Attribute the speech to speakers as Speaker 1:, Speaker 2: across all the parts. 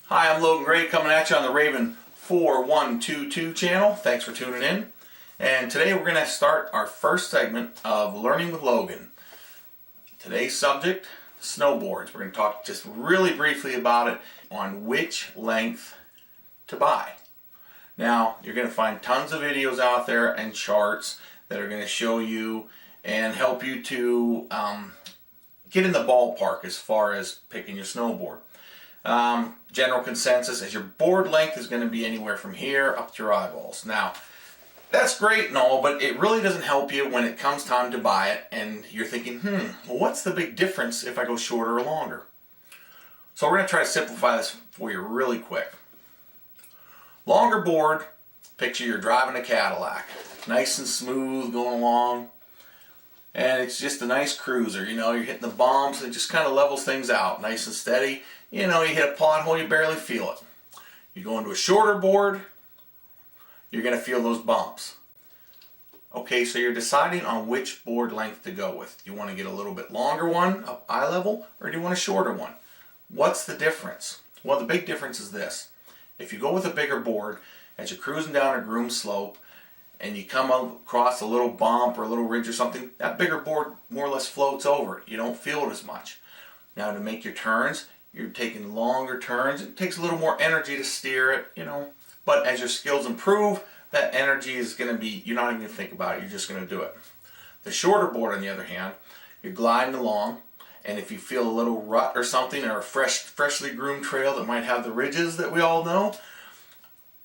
Speaker 1: Hi, I'm Logan coming at you on the Raven 4122 channel. Thanks for tuning in. And today we're going to start our first segment of Learning with Logan. Today's subject, snowboards. We're going to talk just really briefly about it on which length to buy. Now, you're going to find tons of videos out there and charts that are going to show you and help you to get in the ballpark as far as picking your snowboard. General consensus is your board length is going to be anywhere from here up to your eyeballs. Now, that's great and all, but it really doesn't help you when it comes time to buy it and you're thinking, well, what's the big difference if I go shorter or longer? So we're going to try to simplify this for you really quick. Longer board, picture you're driving a Cadillac. Nice and smooth going along. And it's just a nice cruiser, you know, you're hitting the bumps and it just kind of levels things out. Nice and steady. You know, you hit a pothole, you barely feel it. You go into a shorter board, you're going to feel those bumps. Okay, so you're deciding on which board length to go with. Do you want to get a little bit longer one, up eye level, or do you want a shorter one? What's the difference? Well, the big difference is this. If you go with a bigger board, as you're cruising down a groomed slope, and you come across a little bump or a little ridge or something, that bigger board more or less floats over it. You don't feel it as much. Now to make your turns, you're taking longer turns. It takes a little more energy to steer it, you know. But as your skills improve, that energy is going to be, you're not even going to think about it. You're just going to do it. The shorter board, on the other hand, you're gliding along, and if you feel a little rut or something, or a freshly groomed trail that might have the ridges that we all know,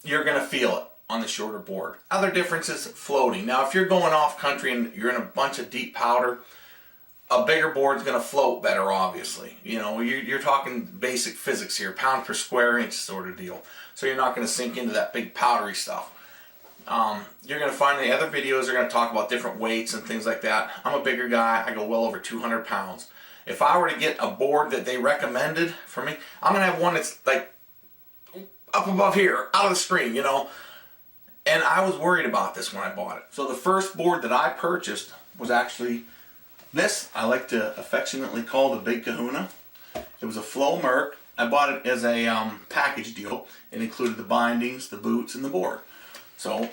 Speaker 1: you're going to feel it on the shorter board. Other difference is floating. Now, if you're going off country and you're in a bunch of deep powder, a bigger board is going to float better, obviously. You know, you're talking basic physics here, pound per square inch sort of deal. So you're not going to sink into that big powdery stuff. You're going to find the other videos are going to talk about different weights and things like that. I'm a bigger guy. I go well over 200 pounds. If I were to get a board that they recommended for me, I'm going to have one that's like up above here, out of the screen, you know. And I was worried about this when I bought it. So the first board that I purchased was actually this. I like to affectionately call the Big Kahuna. It was a Flow Merc. I bought it as a package deal. It included the bindings, the boots, and the board. So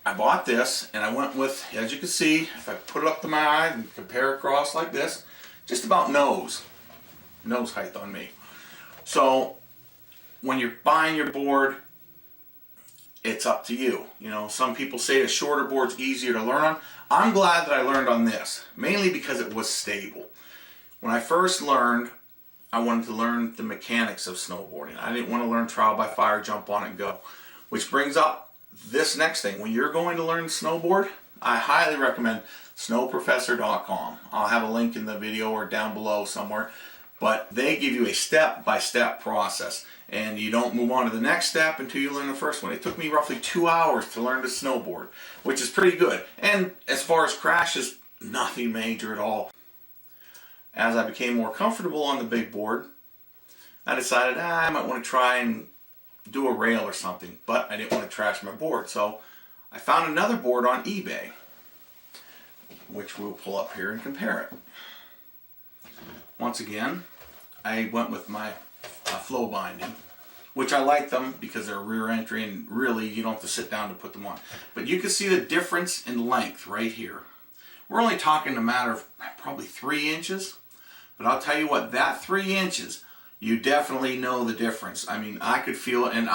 Speaker 1: I bought this, and I went with, as you can see, if I put it up to my eye and compare across like this, just about nose height on me. So when you're buying your board, it's up to you. You know, some people say a shorter board's easier to learn on. I'm glad that I learned on this, mainly because it was stable. When I first learned, I wanted to learn the mechanics of snowboarding. I didn't want to learn trial by fire, jump on and go. Which brings up this next thing. When you're going to learn snowboard, I highly recommend snowprofessor.com. I'll have a link in the video or down below somewhere. But they give you a step-by-step process. And you don't move on to the next step until you learn the first one. It took me roughly 2 hours to learn to snowboard, which is pretty good. And as far as crashes, nothing major at all. As I became more comfortable on the big board, I decided I might want to try and do a rail or something, but I didn't want to trash my board. So I found another board on eBay, which we'll pull up here and compare it. Once again, I went with my flow binding, which I like them because they're rear entry and really you don't have to sit down to put them on. But you can see the difference in length right here. We're only talking a matter of probably 3 inches, but I'll tell you what, that 3 inches, you definitely know the difference. I mean, I could feel it, and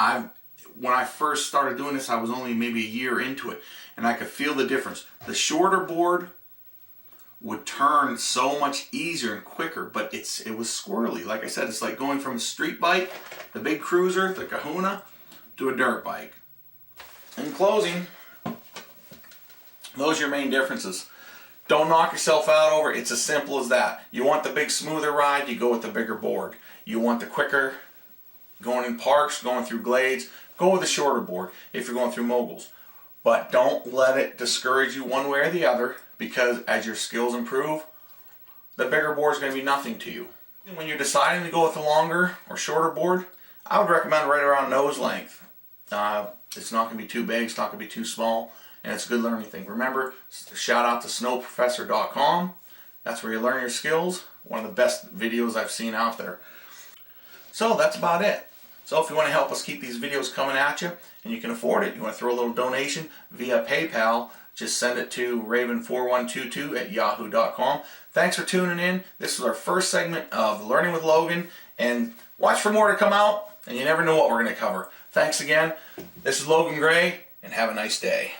Speaker 1: when I first started doing this, I was only maybe a year into it, and I could feel the difference. The shorter board would turn so much easier and quicker, but it was squirrely. Like I said, it's like going from a street bike, the big cruiser, the Kahuna, to a dirt bike. In closing, those are your main differences. Don't knock yourself out over it. It's as simple as that. You want the big smoother ride, you go with the bigger board. You want the quicker, going in parks, going through glades, go with the shorter board if you're going through moguls. But don't let it discourage you one way or the other, because as your skills improve, the bigger board is going to be nothing to you. When you're deciding to go with a longer or shorter board, I would recommend right around nose length. It's not going to be too big, it's not going to be too small, and it's a good learning thing. Remember, shout out to snowprofessor.com. That's where you learn your skills. One of the best videos I've seen out there. So that's about it. So if you want to help us keep these videos coming at you, and you can afford it, you want to throw a little donation via PayPal, just send it to raven4122@yahoo.com. Thanks for tuning in. This is our first segment of Learning with Logan, and watch for more to come out, and you never know what we're going to cover. Thanks again. This is Logan Gray, and have a nice day.